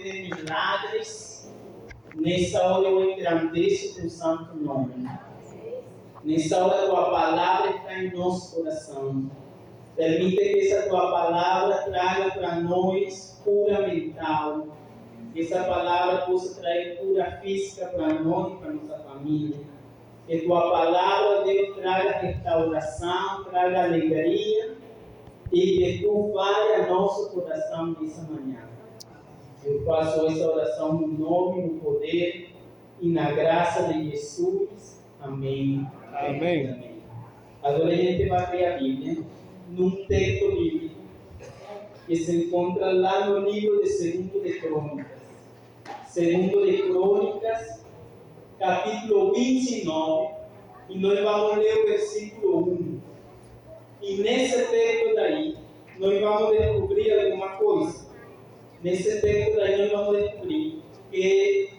de milagres, nessa hora eu engrandeço o teu santo nome. Nessa hora a tua palavra está em nosso coração. Permite que essa tua palavra traga para nós cura mental. Que essa palavra possa trazer cura física para nós e para nossa família. Que tua palavra, Deus, traga restauração, traga alegria. E que tu fale a nosso coração nessa manhã. Eu faço essa oração no nome, no poder e na graça de Jesus. Amém. Amém. Amém. Agora a gente vai abrir a Bíblia num texto bíblico que se encontra lá no livro de 2 de Crônicas. 2 de Crônicas, capítulo 29, e nós vamos ler o versículo 1. E nesse texto daí, nós vamos descobrir alguma coisa. Nesse texto daí, nós vamos descobrir que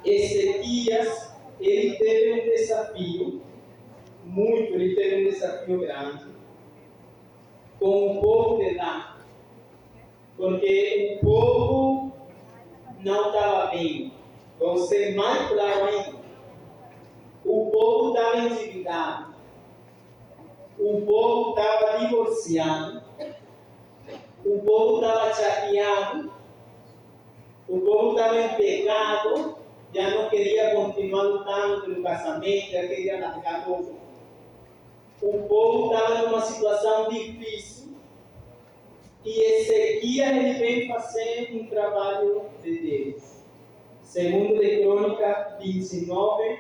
Ezequias, ele teve um desafio, ele teve um desafio grande com o povo de Dan. Porque o povo não estava bem. Vamos ser mais claro ainda. O povo estava endividado. O povo estava divorciado. O povo estava chateado. O povo estava em pecado. Já não queria continuar lutando pelo casamento. Já queria largar tudo. O povo estava numa situação difícil. E Ezequias ele vem fazer um trabalho de Deus. 2 de Crônicas 29,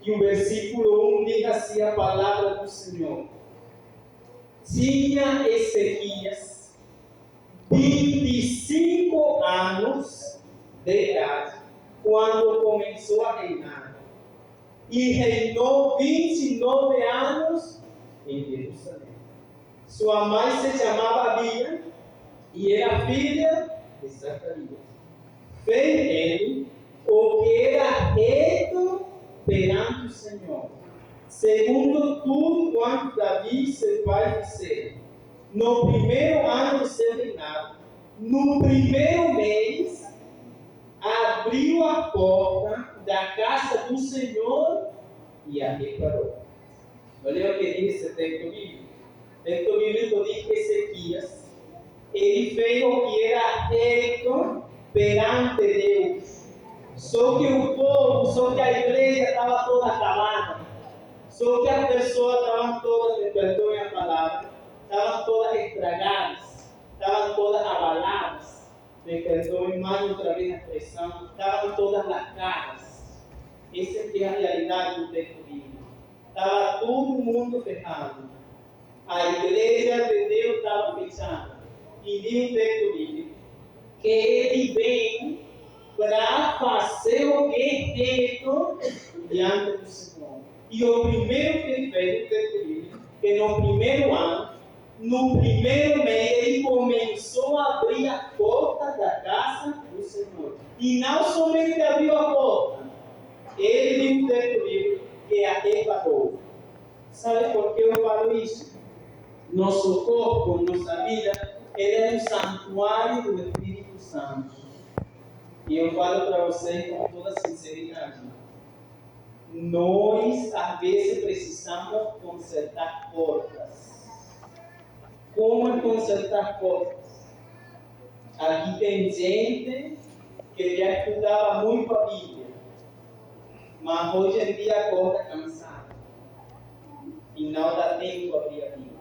e o versículo 1 diz assim a palavra do Senhor. Tinha Ezequias 25 anos de idade quando começou a reinar. E reinou 29 anos em Jerusalém. Sua mãe se chamava Abia e era filha de Zacarias. Fez ele o que era reto perante o Senhor, segundo tudo quanto Davi, seu pai, fizera. No primeiro ano do seu reinado, no primeiro mês, abriu a porta da casa do Senhor e a reparou. Olha o que diz esse texto bíblico. O texto bíblico diz que Ezequias, ele fez o que era reto perante Deus. Só que o povo, só que a igreja estava toda acabada. Só que as pessoas estavam todas, me perdoem a palavra, estavam todas estragadas, estavam todas abaladas. Me perdoem mais outra vez a expressão, estavam todas lascadas. Essa é a realidade do texto bíblico. Estava todo mundo ferrado. A igreja de Deus estava fechada. E diz o texto bíblico que ele vem para fazer o que é feito diante do Senhor. E o primeiro que ele fez, o texto bíblico, que no primeiro ano, no primeiro mês, ele começou a abrir a porta da casa do Senhor. E não somente abriu a porta, ele diz o texto bíblico que a reparou. Sabe por que eu falo isso? Nosso corpo, nossa vida, ele é um santuário do Espírito Santo. E eu falo para vocês com toda sinceridade. Nós, às vezes, precisamos consertar portas. Como consertar portas? Aqui tem gente que já estudava muito a Bíblia, mas hoje em dia acorda cansado. E não dá tempo a abrir a Bíblia.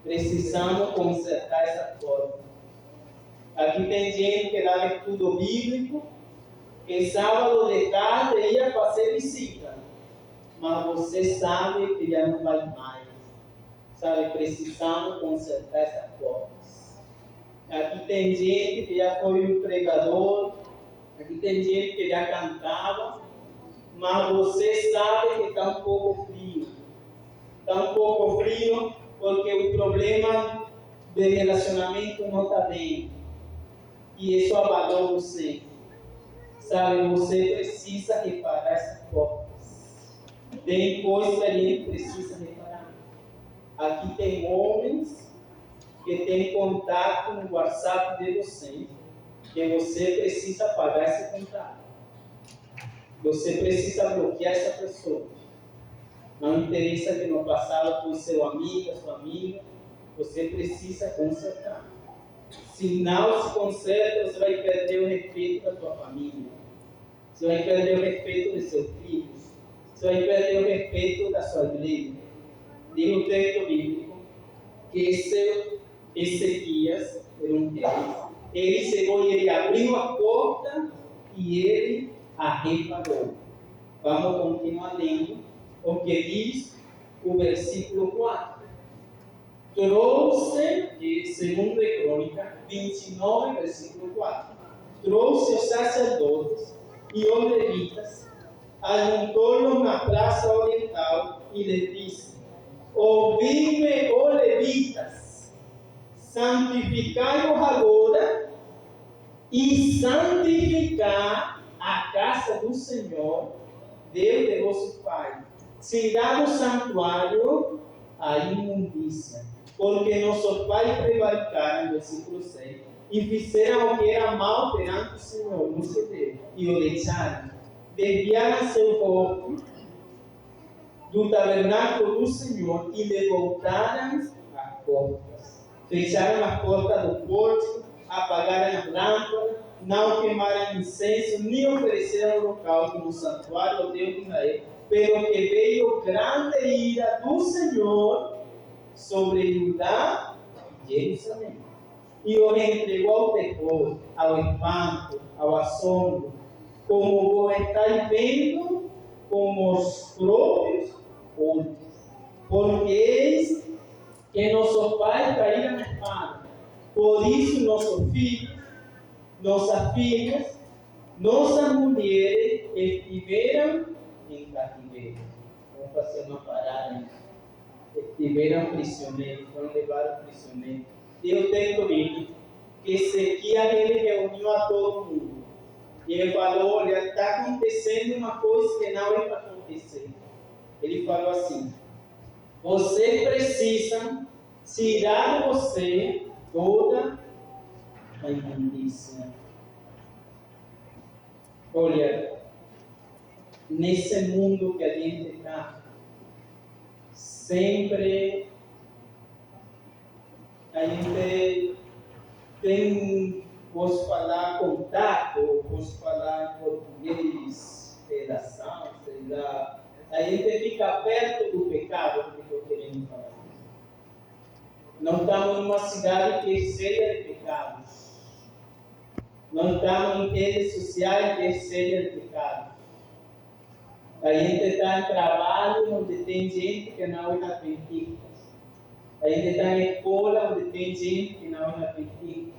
Precisamos consertar essa porta. Aqui tem gente que dá estudo bíblico, que sábado de tarde ia fazer visita, mas você sabe que já não vai mais. Sabe, precisamos consertar essas portas. Aqui tem gente que já foi um pregador, aqui tem gente que já cantava, mas você sabe que está um pouco frio. Está um pouco frio porque o problema de relacionamento não está bem. E isso abalou você. Sabe, você precisa reparar essas portas. Tem coisas que a gente precisa reparar. Aqui tem homens que têm contato no WhatsApp de vocês que você precisa pagar esse contrato. Você precisa bloquear essa pessoa. Não interessa que no passado foi seu amigo, sua amiga, você precisa consertar. Se não se conserta, você vai perder o respeito da sua família. Você vai perder o respeito dos seus filhos. Você vai perder o respeito da sua igreja. Diz o texto bíblico que Ezequias era um rei. Ele chegou e ele abriu a porta e ele a reparou. Vamos continuar lendo o que diz o versículo 4. Trouxe, segundo a Crônica 29, versículo 4. Trouxe os sacerdotes e os levitas, ajuntou-los na praça oriental e lhes disse: ouvi-me, ó levitas, santificai-os agora e santificar a casa do Senhor, Deus de vosso Pai. Tirar do santuário a imundícia, porque nossos pais prevaricaram, versículo 6, e fizeram o que era mal perante o Senhor, nosso Deus, e o deixaram. Desviaram seu rosto do tabernáculo do Senhor e lhe voltaram as portas. Fecharam as portas do pórtico, apagaram as lâmpadas, não queimaram incenso, nem ofereceram holocausto no santuário ao Deus de Israel, pelo que veio grande ira do Senhor sobre Judá e Jerusalém. E os entregou ao terror, ao espanto, ao assombro, como vos estáis vendo com os próprios olhos. Porque eis que nossos pais caíram na espada. Por isso nossos filhos, nossas filhas, nossas mulheres estiveram em cativeiro. Vamos fazer uma parada. Estiveram prisioneiros, foram levados prisioneiros. E o texto diz que Ezequias ele reuniu a todo mundo. E ele falou: olha, está acontecendo uma coisa que não é para acontecer. Ele falou assim: vocês precisam tirar de você toda a imundícia. Olha, nesse mundo que a gente está, sempre a gente tem, posso falar contato, posso falar em português, redação, sei lá. A gente fica perto do pecado, que eu estou querendo falar. Não estamos numa cidade que é cheia de pecados. Não estamos em redes sociais que é cheia de pecados. A gente está em trabalho onde tem gente que não é adventista. A gente está em escola onde tem gente que não é adventista.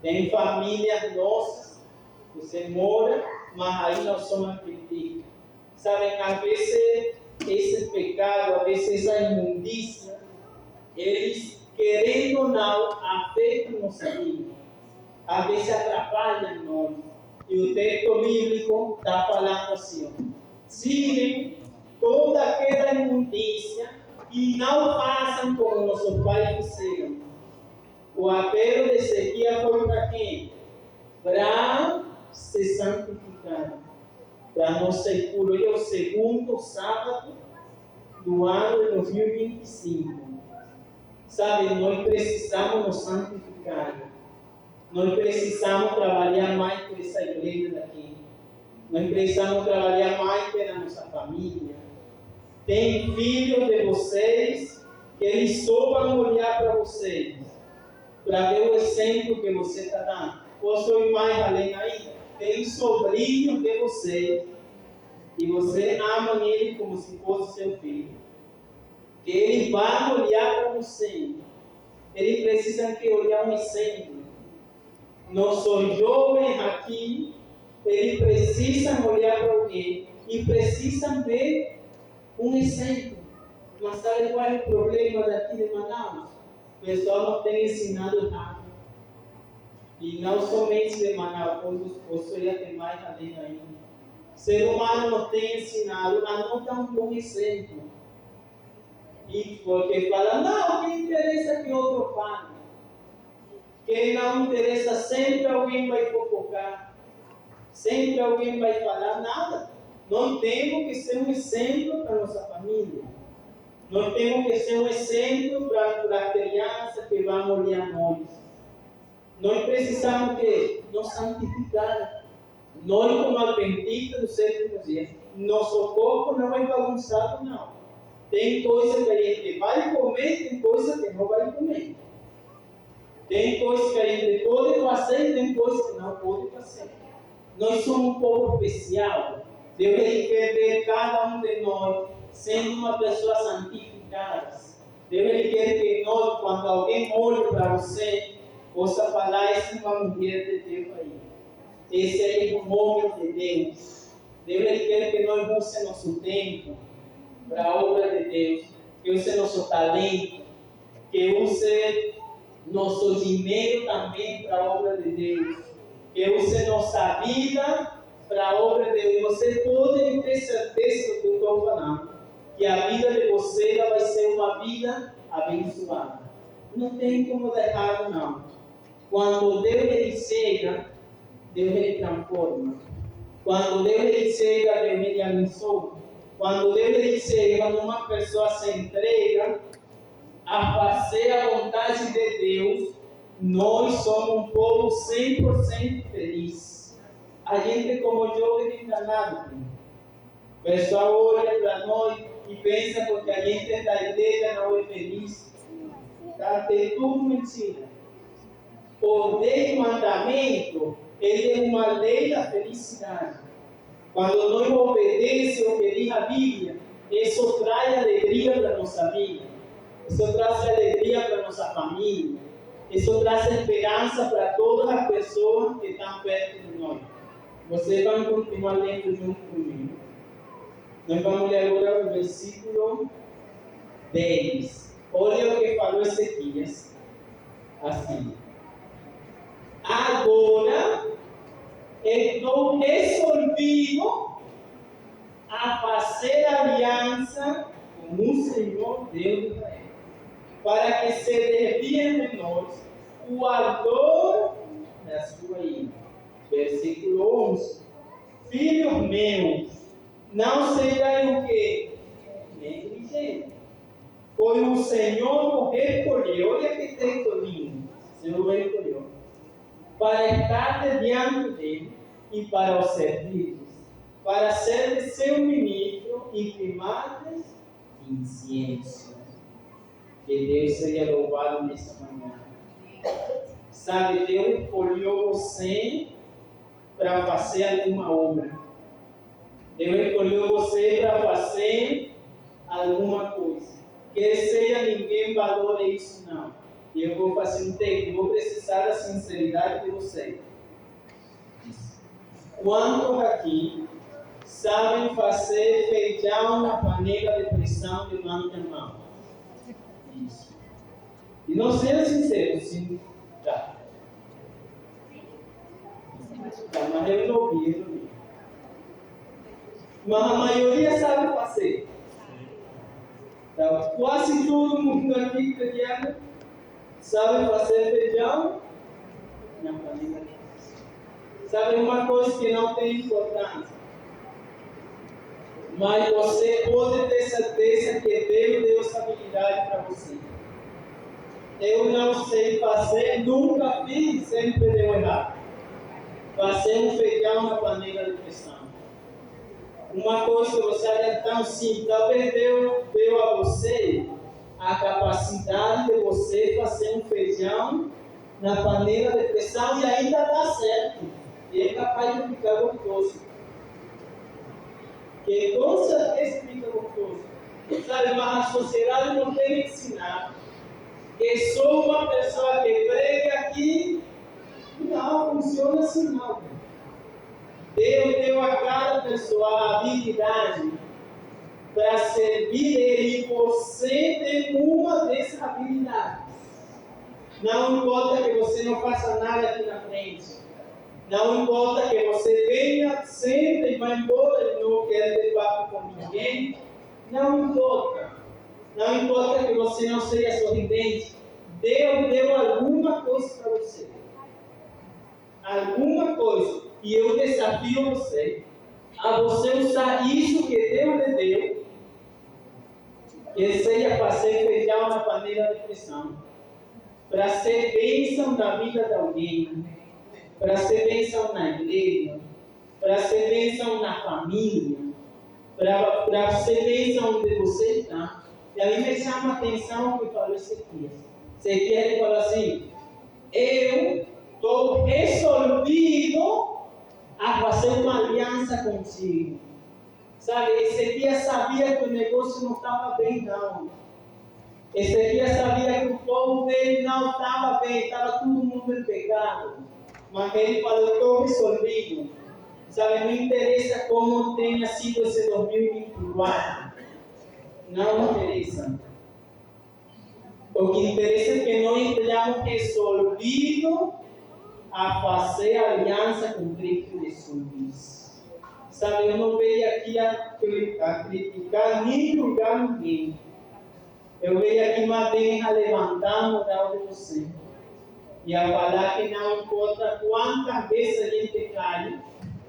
Tem famílias nossas, você mora, mas aí não são adventistas. Sabem, às vezes esse pecado, às vezes essa imundícia, eles, querendo ou não, afetam nossa vida. Às vezes atrapalham nós. E o texto bíblico está falando assim: tirem toda aquela imundícia e não façam como nossos pais fizeram. O apelo de Ezequias foi para quem? Para se santificar, para não ser puro. Hoje é o segundo sábado do ano de 2025. Sabe, nós precisamos nos santificar. Nós precisamos trabalhar mais por essa igreja daqui. Nós precisamos trabalhar mais pela nossa família. Tem filhos de vocês que eles só vão olhar para vocês, para ver o exemplo que você está dando. Posso ir mais além ainda. Tem sobrinhos de vocês e você ama ele como se fosse seu filho. Que eles vão olhar para você. Eles precisam que olhar um exemplo. Nossos jovens aqui, eles precisam olhar para alguém e precisam ver um exemplo. Mas sabe qual é o problema daqui de Manaus? O pessoal não tem ensinado nada. E não somente de Manaus, posso ir até mais além ainda. O ser humano não tem ensinado a não dar um bom exemplo. E porque fala, não, que interessa que outro fale. que não interessa, sempre alguém vai fofocar, sempre alguém vai falar nada. Nós temos que ser um exemplo para nossa família. Nós temos que ser um exemplo para a criança que vai olhar nós. Nós precisamos que nos santificar. Nós, como adventistas dos sétimos dias, nosso corpo não é bagunçado, não. Tem coisa que a gente vai comer, tem coisa que não vai comer. Tem coisa que a gente pode fazer, tem coisa que não pode fazer. Nós somos um povo especial. Deus quer ver cada um de nós sendo uma pessoa santificada. Deus quer que nós, quando alguém olhe para você, possa falar: essa é uma mulher de Deus aí. Esse é um homem de Deus. Deus quer que nós usemos nosso tempo para a obra de Deus, que use nosso talento, que use nosso dinheiro também para a obra de Deus, que use nossa vida para a obra de Deus. Você pode ter certeza do que eu estou falando, que a vida de você vai ser uma vida abençoada. Não tem como deixar, não. Quando Deus ele chega, Deus ele transforma. Quando Deus ele chega, Deus ele abençoa. Quando Deus ele chega, quando uma pessoa se entrega a fazer a vontade de Deus, nós somos um povo 100% feliz. A gente, como jovem, enganado. O pessoal olha para nós e pensa porque a gente é da igreja, não é feliz. Tá? Tem tudo mentira. O 10 mandamento, ele é uma lei da felicidade. Quando nós obedecemos o que diz a Bíblia, isso traz alegria para a nossa vida. Isso traz alegria para a nossa família. Isso traz esperança para todas as pessoas que estão perto de nós. Vocês vão continuar lendo junto comigo. Nós vamos ler agora o versículo 10. Olha o que falou Ezequias. Assim. Agora estou resolvido a fazer aliança com o Senhor Deus de Israel, para que se desvie de nós o ardor da sua ira. Versículo 11. Filhos meus, não sejam o que? Negligentes. Pois o Senhor o recolheu. Olha que texto lindo. O Senhor o recolheu. Para estar diante dele e para o servir, para ser seu ministro e queimar incienso. Que Deus seja louvado nesta manhã. Sabe, Deus escolheu você para fazer alguma obra. Deus escolheu você para fazer alguma coisa. Que seja ninguém valore isso, não. E eu vou fazer um texto, vou precisar da sinceridade de você. Quantos aqui sabem fazer feijão na panela de pressão de mão em mão? Isso. E não seja sincero, sim. Tá. Mas eu não ouvi. Mas a maioria sabe fazer. Então, quase todo mundo aqui cristiano sabe fazer feijão na panela. Sabe uma coisa que não tem importância, mas você pode ter certeza que Deus deu essa habilidade para você. Eu não sei fazer, nunca fiz, sempre deu errado. Fazer um feijão na panela de pressão. Uma coisa que você acha tão simples, talvez Deus deu a você a capacidade de você fazer um feijão na panela de pressão e ainda dá certo. E é capaz de ficar gostoso. Que com certeza fica gostoso. Sabe, mas a sociedade não tem que ensinar. Que sou uma pessoa que prega aqui. Não, funciona assim não. Deus deu a cada pessoa a habilidade para servir Ele, e você tem uma dessas habilidades. Não importa que você não faça nada aqui na frente. Não importa que você venha, sempre e vá embora e não quer ter papo com ninguém. Não importa. Não importa que você não seja sorridente. Deus deu alguma coisa para você. Alguma coisa. E eu desafio você a você usar isso que Deus lhe deu, que seja fazer feijão na panela de pressão, para ser bênção na vida de alguém, para ser bênção na igreja, para ser bênção na família, para ser bênção onde você está. E aí me chama a atenção o que falou Ezequiel. Ezequiel falou assim: eu estou resolvido a fazer uma aliança contigo. Sabe, Ezequiel sabia que o negócio não estava bem, não. Ezequiel sabia que o povo dele não estava bem, estava todo mundo em pecado. Mas ele falou: estou resolvido. Sabe, não interessa como tenha sido esse 2024. Não interessa. O que interessa é que nós estejamos resolvidos a fazer aliança com Cristo Jesus. Sabe, eu não venho aqui a criticar nem julgar ninguém. Eu venho aqui mais bem a levantar a moral de você. E a falar que não importa quantas vezes a gente cai,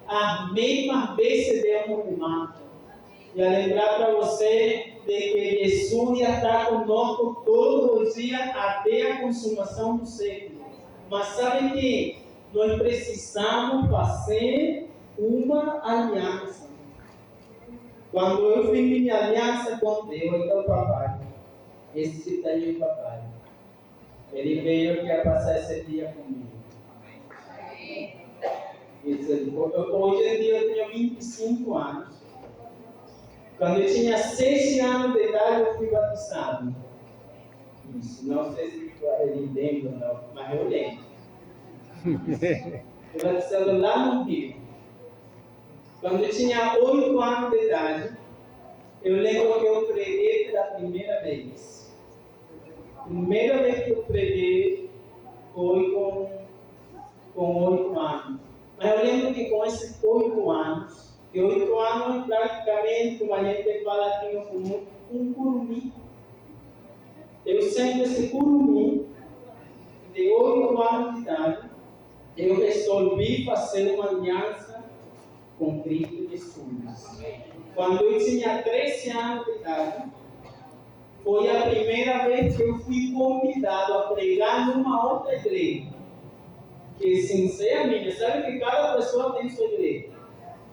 as mesmas vezes Deus nos levanta. E a lembrar para você de que Jesus já está conosco todos os dias até a consumação do século. Mas sabe que nós precisamos fazer uma aliança. Quando eu fiz minha aliança com Deus, então papai, esse está aí o papai, ele veio aqui a passar esse dia comigo. Hoje em dia eu tenho 25 anos. Quando eu tinha 6 anos de idade, eu fui batizado. Isso, não sei se ele lembra ou não, mas eu lembro. Fui batizado lá no Rio. Quando eu tinha 8 anos de idade, eu lembro que eu preguei pela primeira vez. A primeira vez que eu preguei foi com 8 anos. Mas eu lembro que com esses 8 anos, de 8 anos praticamente, como a gente fala aqui no comum, um curumim. Eu sendo esse curumim, de 8 anos de idade, eu resolvi fazer uma aliança com Cristo Jesus. Quando eu tinha 13 anos de idade, foi a primeira vez que eu fui convidado a pregar numa outra igreja. Que sem ser a minha, sabe que cada pessoa tem sua igreja.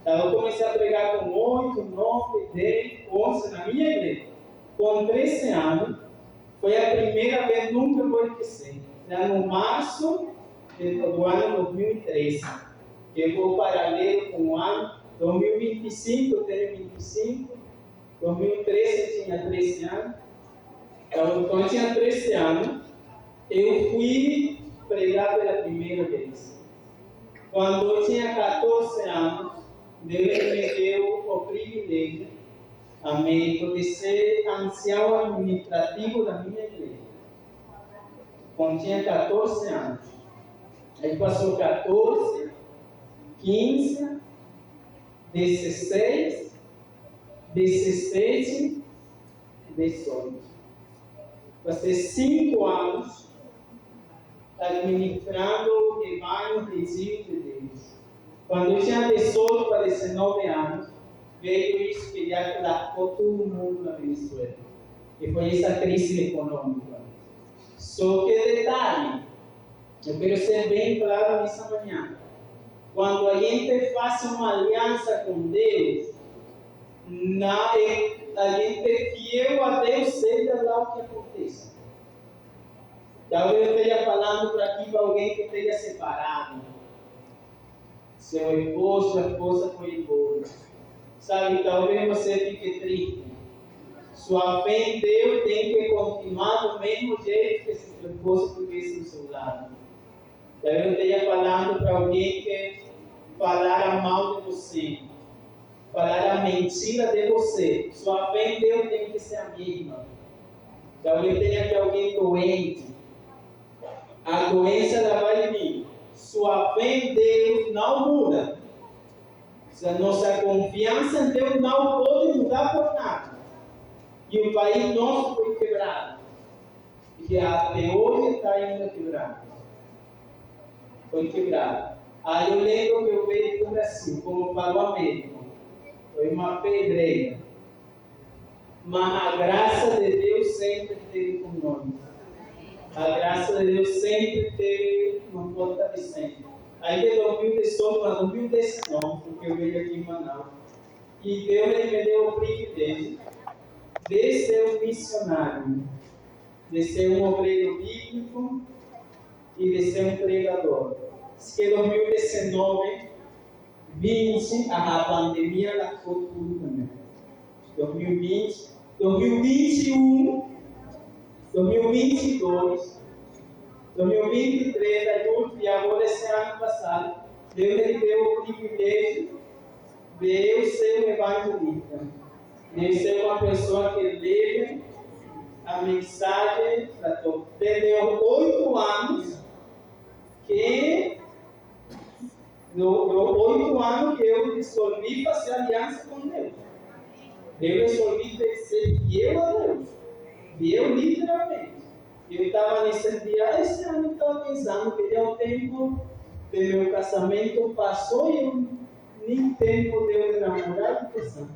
Então eu comecei a pregar com 8, 9, 10, 11 na minha igreja. Com 13 anos, foi a primeira vez, nunca vou esquecer. Era no março do ano 2013, que foi paralelo com o ano 2025, eu tenho 25, 2013 eu tinha 13 anos. Então, quando eu tinha 13 anos, eu fui pregar pela primeira vez. Quando eu tinha 14 anos, Deus me deu o privilégio, amém, de ser ancião administrativo da minha igreja. Quando eu tinha 14 anos. Aí passou 14, 15, 16, 17, 18. Passei 5 anos administrando o rebanho regime de Deus. Quando eu tinha 18 para 19 anos, veio isso que já colocou todo mundo na Venezuela. E foi essa crise econômica. Só que detalhe, eu quero ser bem claro nessa manhã. Quando a gente faz uma aliança com Deus, a gente é fiel a Deus, seja lá o que aconteça. Talvez eu esteja falando para aqui para alguém que esteja separado. Seu esposo, sua esposa foi embora. Sabe, talvez você fique triste. Sua fé em Deus tem que continuar do mesmo jeito que se seu esposo estivesse do seu lado. Talvez eu esteja falando para alguém que falar mal de você, falar a mentira de você. Sua fé em Deus tem que ser a mesma. Talvez tenha aqui alguém doente. A doença ela vai vir. Sua fé em Deus não muda. A nossa confiança em Deus não pode mudar por nada. E o país nosso foi quebrado. que até hoje está ainda quebrado. Foi quebrado. Aí eu lembro que eu veio para o Brasil, como falou a médico. Foi uma pedreira. Mas a graça de Deus sempre esteve conosco. A graça de Deus sempre esteve nos fortalecendo. Aí de 2018 para 2019, porque eu veio aqui em Manaus, e Deus me deu o privilégio de ser um missionário, de ser um obreiro bíblico e de ser um pregador. Diz que em 2019, 20, a pandemia lascou tudo também. 2020, 2021, 2022, 2023, e agora esse ano passado, Deus me deu o privilégio de eu ser um evangelista, de eu ser uma pessoa que leve a mensagem para todos. Desde os 8 anos que eu resolvi fazer aliança com Deus. Eu resolvi ser fiel a Deus. Fiel literalmente. Eu estava nesse dia, esse ano eu estava pensando que já o tempo do meu casamento passou e eu nem tempo deu de namorar e pensar.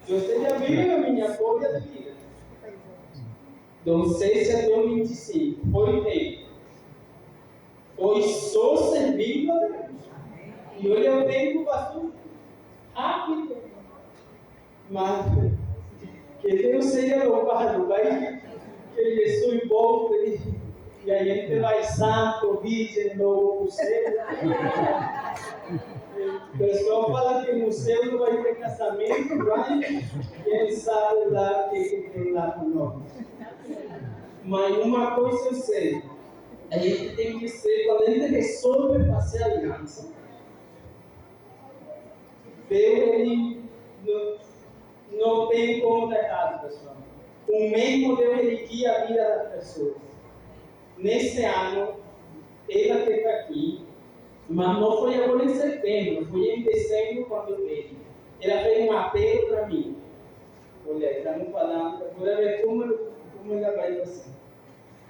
Você já viu a minha folha de vida. Do 6 até o 25. Foi tempo. Foi só servindo a Deus. E olha, o tempo passou rápido. Mas que Deus seja louvado, vai que Jesus volte e a gente vai santo, virgem, no museu. O pessoal fala que no museu não vai ter casamento, vai, quem sabe lá que tem lá com nós. Mas uma coisa eu sei, a gente tem que ser, quando a gente resolve fazer aliança, Deus ele não tem como dar errado, pessoal. O mesmo Deus ele guia a vida das pessoas. Nesse ano, ela que está aqui, mas não foi agora em setembro, foi em dezembro quando veio. Ela fez um apelo para mim. Olha, estamos falando, agora ver como ela vai fazer.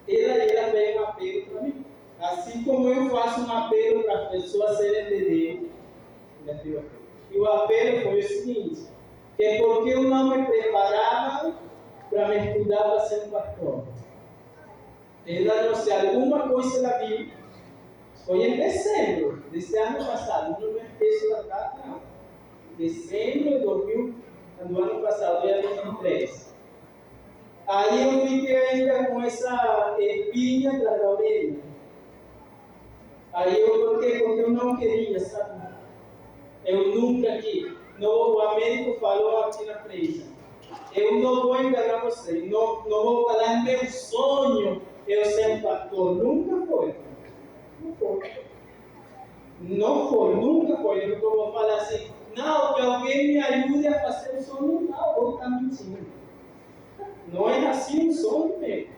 Ela fez um apelo para mim. Assim como eu faço um apelo para as pessoas serem de Deus. E o apelo foi o seguinte, que é porque eu não me preparava para me estudar para ser um pastor. Ela não sei, alguma coisa ela viu, foi em dezembro desse ano passado, não me esqueço da data, não. Dezembro do ano passado, dia 23. Aí eu fiquei ainda com essa espinha da orelha. Aí porque eu não queria, sabe? Eu nunca quis. O médico falou aqui na frente. Eu não vou enganar você. Não vou falar meu sonho eu ser um pastor. Nunca foi. Não foi. Não foi, nunca foi. Eu vou falar assim, não, que alguém me ajude a fazer o sonho. Não, vou estar mentindo. Não é assim um sonho mesmo.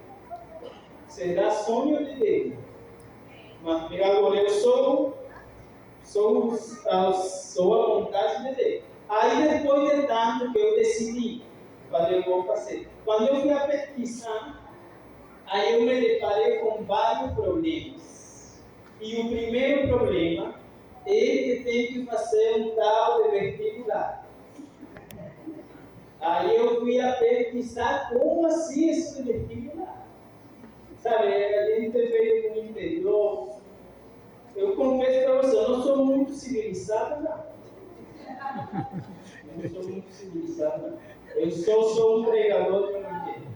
Será sonho de Deus. Mas agora eu sou a vontade de Deus. Aí depois de tanto que eu decidi quando eu vou fazer. Quando eu fui a pesquisar, aí eu me deparei com vários problemas. E o primeiro problema é que tem que fazer um tal de vestibular. Aí eu fui a pesquisar como assim esse vestibular. Sabe, a gente veio do interior. Eu confesso para você, eu não sou muito civilizado, não. Eu não sou muito civilizado, não. Eu sou um pregador de evangelho.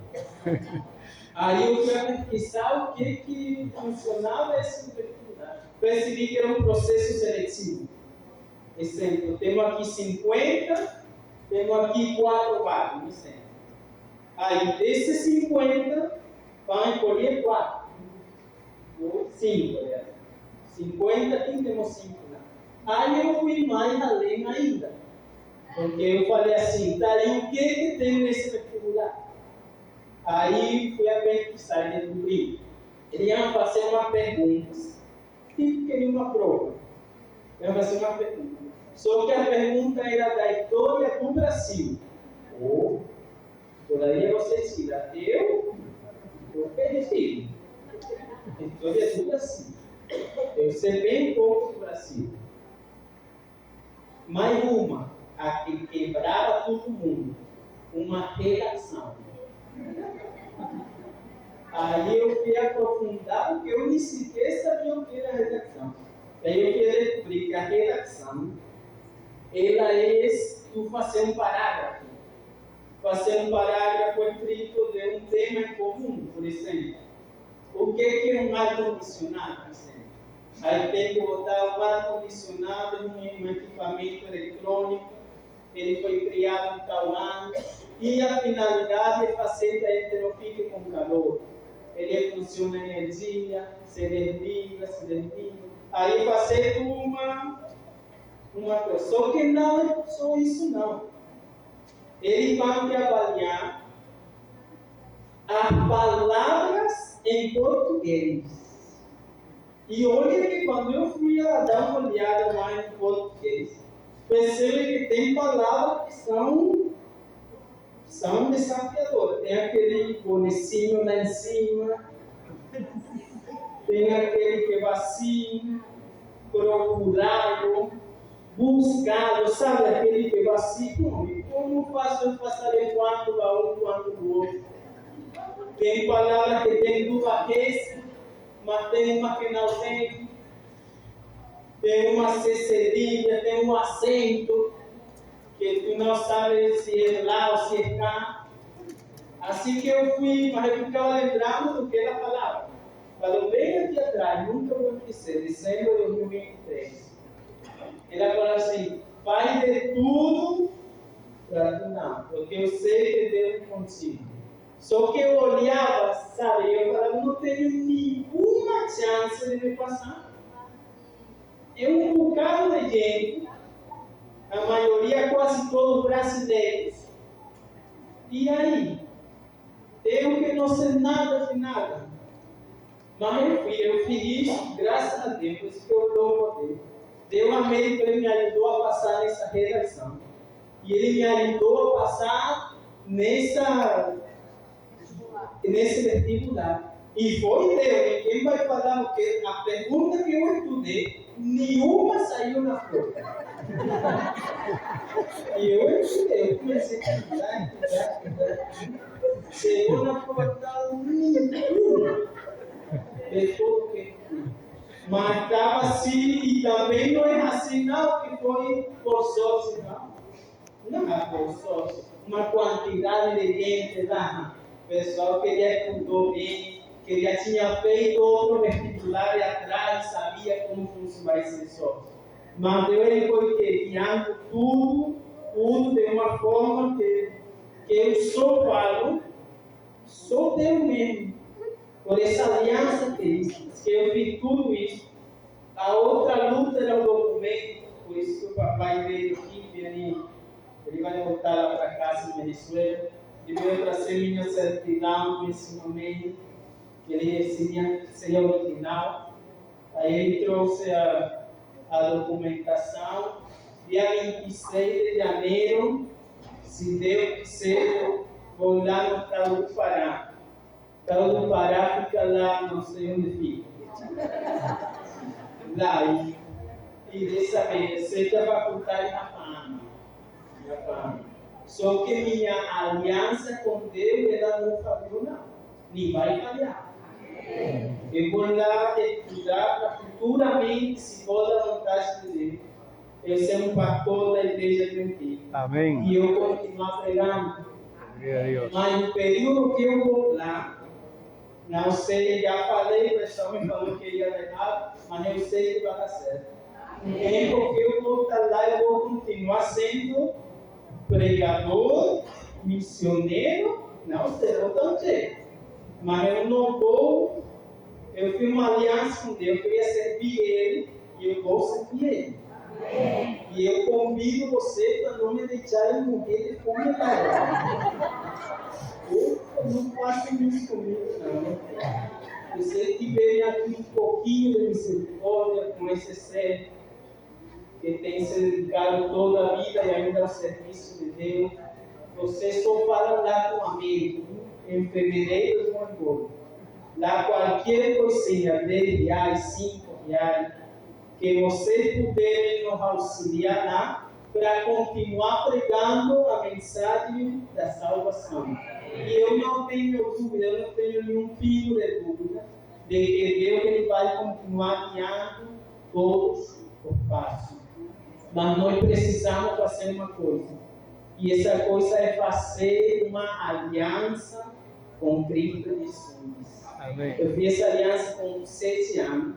Aí eu fui a pesquisar o que funcionava esse vestibular. Percebi que era um processo seletivo. Exemplo, temos aqui 50, temos aqui 4 vagas, exemplo. Aí desses 50, vão escolher 4. Ou 5, aliás. 50 e temos 5 lá. Aí eu fui mais além ainda. Porque eu falei assim, daí o que tem nesse vestibular? Aí fui a pesquisar e descobri. Eles iam fazer uma pergunta. Tipo que uma prova. Iam fazer uma pergunta. Só que a pergunta era da história do Brasil. Ou Por aí você tira, eu perdi. Então é tudo assim. Eu sei bem pouco do Brasil. Mais uma, a que quebrava todo mundo, uma redação. Aí eu fui aprofundar, porque eu nem sequer sabia o que era redação. Aí eu queria descobrir que a redação, ela é tu fazer um parágrafo. Fazer um parágrafo escrito de um tema em comum, por exemplo. O que é um ar-condicionado, por exemplo? Aí tem que botar o ar-condicionado em um equipamento eletrônico, ele foi criado em tal ano, e a finalidade é fazer que a gente não fique com calor. Ele funciona em energia, se desliga. Aí fazer uma coisa. Só que não é só isso não. Eles vão te avaliar as palavras em português. E olha que quando eu fui dar uma olhada lá em português, percebe que tem palavras que são desafiadoras. Tem aquele bonecinho lá em cima, tem aquele que vacina, procurado, buscado, sabe aquele que vacina? Como faço eu passar de quanto a um, quanto do outro? Tem palavras que tem duas vezes, mas tem uma que não tem. Tem uma cedilha, tem um acento, que tu não sabes se é lá ou se é cá. Assim que eu fui, mas eu ficava lembrando do que ela falava. Falou bem aqui atrás, nunca vou esquecer, dezembro de 2023. Ela falou assim: faz de tudo para tu não, porque eu sei que Deus é contigo. Só que eu olhava, sabe, eu falava, não tenho nenhuma chance de me passar. É um bocado de gente, a maioria, quase todos brasileiros. E aí? Eu que não sei nada de nada. Mas eu fiz isso, graças a Deus, por isso que eu dou a Deus. Deus amém, ele me ajudou a passar nessa redação. E ele me ajudou a passar nesse vestibular. E foi Deus, ninguém vai falar o que a pergunta que eu estudei, nenhuma saiu na prova. E eu estudei, eu comecei a estudar. Chegou na prova, nenhuma de tudo que mas estava assim, e também não é assim, não, que foi por sorte, não. Não é por sorte. Uma quantidade de gente lá, o pessoal que já estudou bem, que já tinha feito outro vestibular e atrás, sabia como vai ser sorte. Mas Deus foi criando tudo de uma forma que eu só falo, só Deus mesmo. Por essa aliança que existe, que eu fiz tudo isso. A outra luta era o documento, por isso que o papai veio aqui, ele vai voltar lá para casa em Venezuela, e veio trazer minha certidão, meu ensinamento, que ele seria original. Aí ele trouxe a documentação, dia 26 de janeiro, se Deus quiser, vou lá no estado do Pará. O estado do Pará fica lá, não sei onde fica. Lá, e dessa vez, seja faculdade na fama. Só que minha aliança com Deus, ela não falhou, não. Nem vai falhar. Eu vou lá estudar para futuramente, se for da vontade de Deus, eu ser um pastor da igreja adventista. Amém. E eu continuar pregando. Mas no período que eu vou lá, não sei, já falei, o pessoal me falou que ia errado, mas eu sei que vai dar certo. É porque eu vou estar lá, eu vou continuar sendo pregador, missioneiro, não sei, não tão jeito. Mas eu não vou, eu fiz uma aliança com Deus, eu ia servir Ele e eu vou servir Ele. E eu convido você para não me deixar morrer de fome agora. Eu não faço isso comigo, não. Você tiver aqui um pouquinho de misericórdia com esse ser que tem se dedicado toda a vida e ainda ao serviço de Deus, Você só fala lá com um amigo, em fevereiro do ano. Lá qualquer coisinha, 10 reais, 5 reais, que você puder nos auxiliar lá para continuar pregando a mensagem da salvação. E eu não tenho dúvida, eu não tenho nenhum pingo de dúvida de que Deus ele vai continuar guiando todos os passos. Mas nós precisamos fazer uma coisa. E essa coisa é fazer uma aliança com Cristo Jesus. Amém. Eu fiz essa aliança com 7 anos.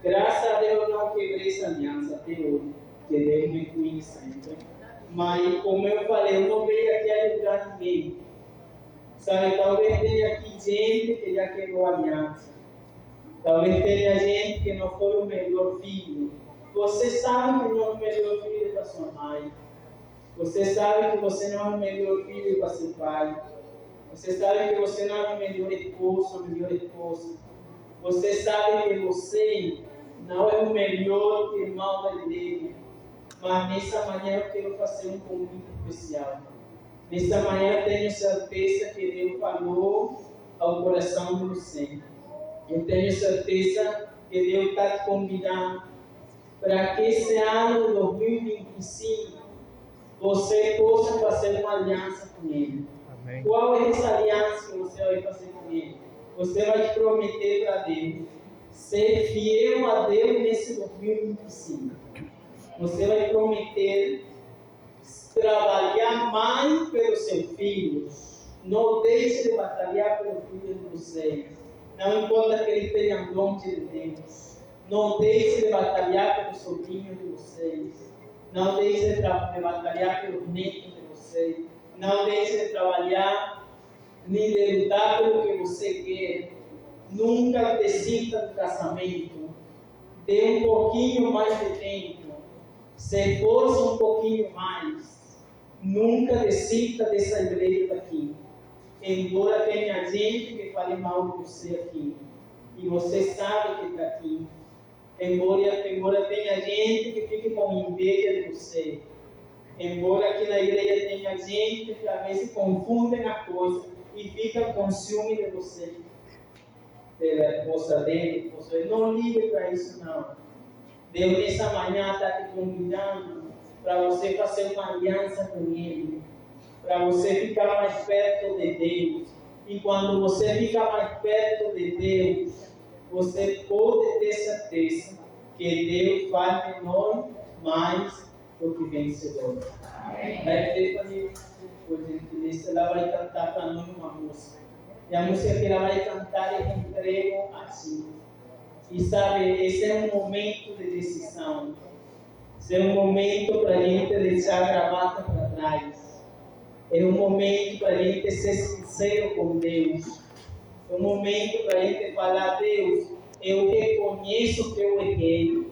Graças a Deus eu não quebrei essa aliança até hoje. Que Deus me cuide sempre. Mas, como eu falei, eu não veio aqui ajudar ninguém. Sabe, talvez tenha aqui gente que já quebrou a aliança. Talvez tenha gente que não foi o melhor filho. Você sabe que não é o melhor filho para sua mãe. Você sabe que você não é o melhor filho para seu pai. Você sabe que você não é o melhor esposo ou melhor esposa. Você sabe que você não é o melhor irmão da igreja. Mas nessa manhã eu quero fazer um convite especial. Nessa manhã eu tenho certeza que Deus falou ao coração de você. Eu tenho certeza que Deus está te convidando para que esse ano de 2025 você possa fazer uma aliança com Ele. Amém. Qual é essa aliança que você vai fazer com Ele? Você vai prometer para Deus ser fiel a Deus nesse 2025. Você vai prometer trabalhar mais pelos seus filhos. Não deixe de batalhar pelos filhos de vocês. Não importa que eles tenham longe de Deus. Não deixe de batalhar pelos sobrinhos de vocês. Não deixe de batalhar pelos netos de vocês. Não deixe de trabalhar nem de lutar pelo que você quer. Nunca desista do casamento. Dê um pouquinho mais de tempo. Se esforce um pouquinho mais. Nunca desista dessa igreja daqui. Embora tenha gente que fale mal de você aqui. E você sabe que está aqui. Embora tenha gente que fique com inveja de você. Embora aqui na igreja tenha gente que às vezes confundem as coisas e fica com ciúme de você. Pela esposa dele, você não ligue para isso não. Deus nessa manhã está te convidando para você fazer uma aliança com Ele. Para você ficar mais perto de Deus. E quando você fica mais perto de Deus, você pode ter certeza que Deus faz de nós mais do que vencedores. A Stephanie, por gentileza, ela vai cantar para nós uma música. E a música que ela vai cantar é Entrego assim. E sabe, esse é um momento de decisão. Esse é um momento para a gente deixar a gravata para trás. É um momento para a gente ser sincero com Deus. É um momento para a gente falar: Deus, eu reconheço que eu errei.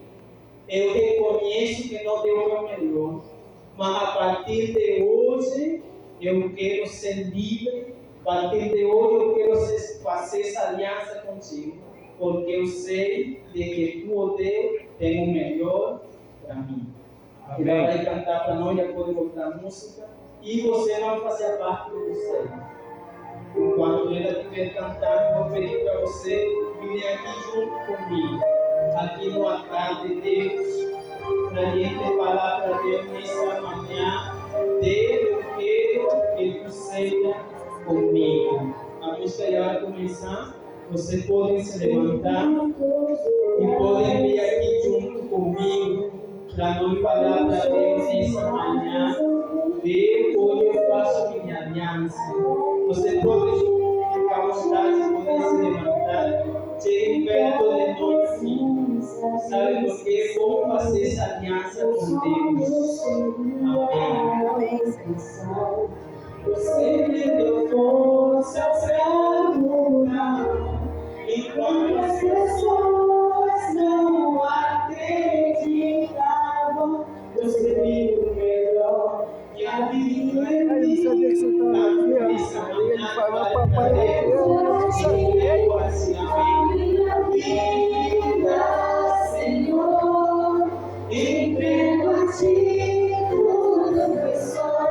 Eu reconheço que não deu o meu melhor. Mas a partir de hoje, eu quero ser livre. A partir de hoje, eu quero fazer essa aliança contigo. Porque eu sei de que tu, ó Deus, tem o melhor para mim. Ela vai cantar para nós, já pode botar a música. E você vai fazer parte de você. Quando ela estiver cantando, eu vou pedir para você vir aqui junto comigo. Aqui no altar de Deus. Para a gente falar para Deus nessa manhã. Deus, eu quero que tu seja comigo. A música já vai começar. Vocês podem se levantar e podem vir aqui junto comigo para nós falar para Deus nessa manhã. Deus, hoje eu faço minha aliança. Você pode ficar à vontade, pode se levantar. Chegue perto de nós, sim. Sabe por quê? Vamos fazer essa aliança com Deus. Amém. Você me deu força para lutar. Enquanto as pessoas não acreditavam, você viu o melhor que havia em mim. Vida, Senhor, entrego a ti tudo que sou.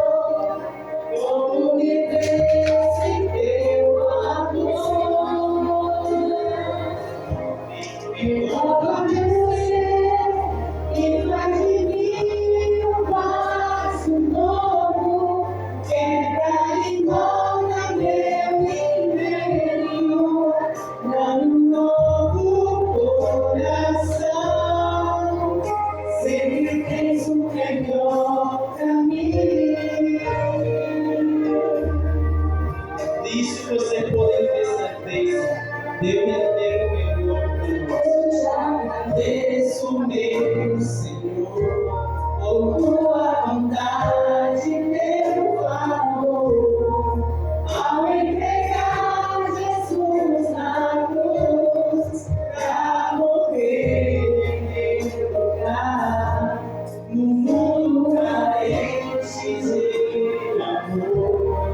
o Senhor, por tua bondade, teu favor, ao entregar Jesus na cruz, pra morrer em meu lugar, no mundo carente de amor,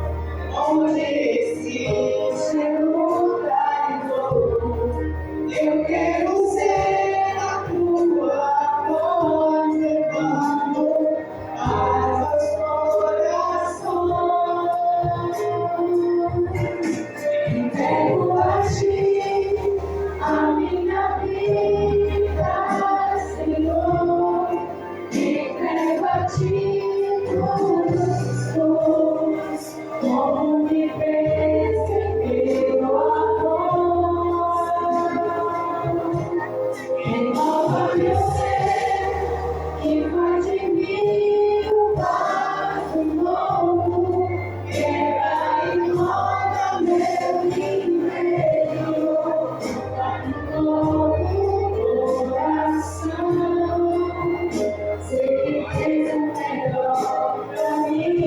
onde existe luta e dor, eu quero ser a tua voz, levando paz aos corações. Entrego a ti a minha vida, Senhor. Entrego a ti tudo que sou, como me fez em teu amor. Renova meu ser, que faz de mim um vaso novo, quebra e molda meu interior, dá um novo coração. Sei que fez o melhor pra mim.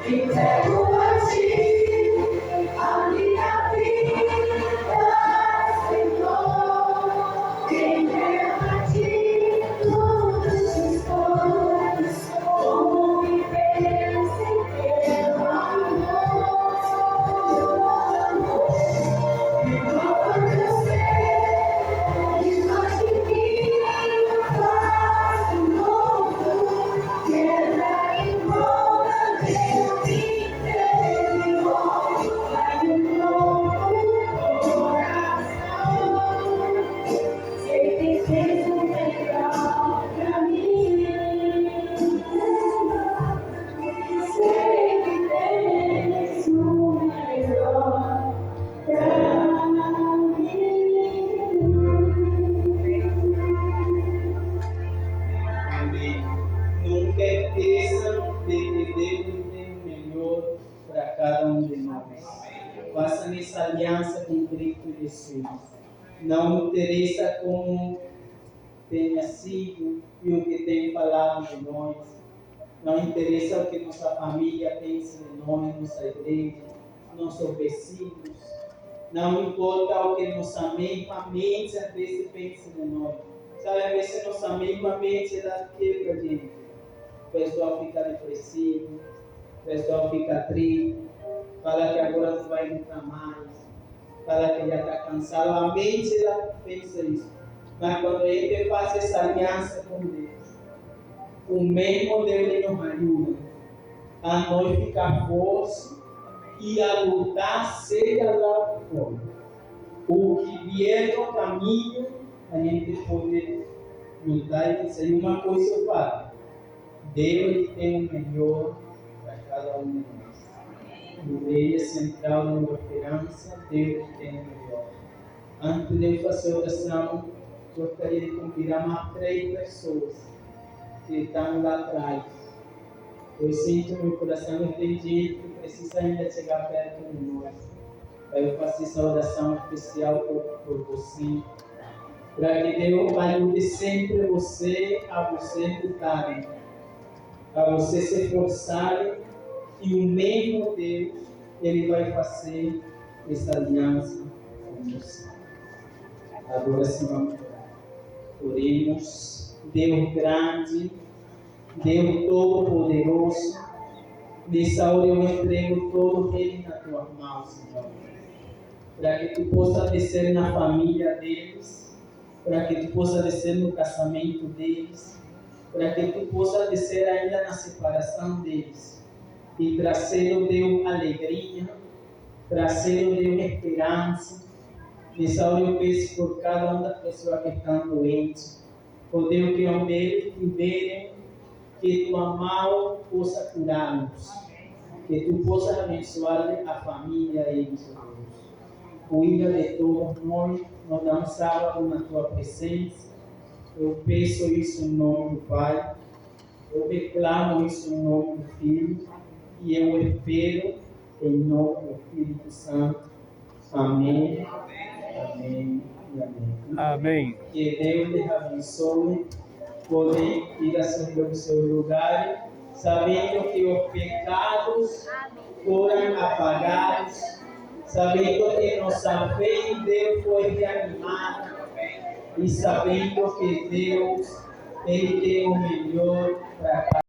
Entrego a ti a minha vida, Senhor. Entrego a ti tudo que sou, como me fez em teu amor. Renova meu ser, e faz de mim um vaso novo, quebra e molda meu interior, dá um novo coração. Sei que fez o melhor pra mim. Sei que fez o melhor pra mim. Amém. Nunca esqueçam de que Deus tem o melhor para cada um de nós. Façam essa aliança com Cristo Jesus. Não interessa como tenha sido e o que tem falado de nós. Não interessa o que nossa família pensa de nós, nossa igreja, nossos vecinos. Não importa o que nossa mesma mente às vezes pensa de nós. Sabe, às vezes nossa mesma mente ela quebra a gente. O pessoal fica depressivo, o pessoal fica triste, fala que agora não vai nunca mais, fala que já está cansado. A mente ela pensa isso. Mas quando a gente faz essa aliança com Deus, o mesmo Deus nos ajuda a nós ficar fortes e a lutar, seja lá o que for. O que vier no caminho, a gente pode lutar e vencer. E uma coisa eu falo, Deus tem o melhor para cada um de nós. No meio central da nossa esperança, Deus tem o melhor. Antes de eu fazer a oração, gostaria de convidar mais 3 pessoas que estão lá atrás. Eu sinto no meu coração que tem gente que precisa ainda chegar perto de nós. Eu faço essa oração especial por você, para que Deus ajude sempre você a você lutarem, a você se esforçarem, e o mesmo Deus, Ele vai fazer essa aliança com você. Agora sim vamos orar. Oremos. Deus grande, Deus todo-poderoso, nessa hora eu entrego todo ele nas tuas mãos, Senhor, para que tu possa descer na família deles, para que tu possa descer no casamento deles, para que tu possa descer ainda na separação deles, e trazer, o Deus, alegria, trazer, o Deus, esperança. Nessa hora eu peço por cada uma das pessoas que estão doentes, por Deus, que onde eles estiverem, que tua mão possa curá-los, que tu possas abençoar a família e eles, Deus. Cuida de todos nós, nos dá um sábado na tua presença. Eu peço isso em nome do Pai, eu reclamo isso em nome do Filho, e eu espero em nome do Espírito Santo. Amém. Amém. e amém. Amém. Que Deus les abençoe. Podem ir assentando o seu lugar, sabendo que os pecados foram apagados, sabendo que nossa fé em Deus foi reanimada e sabendo que Deus Ele tem o melhor para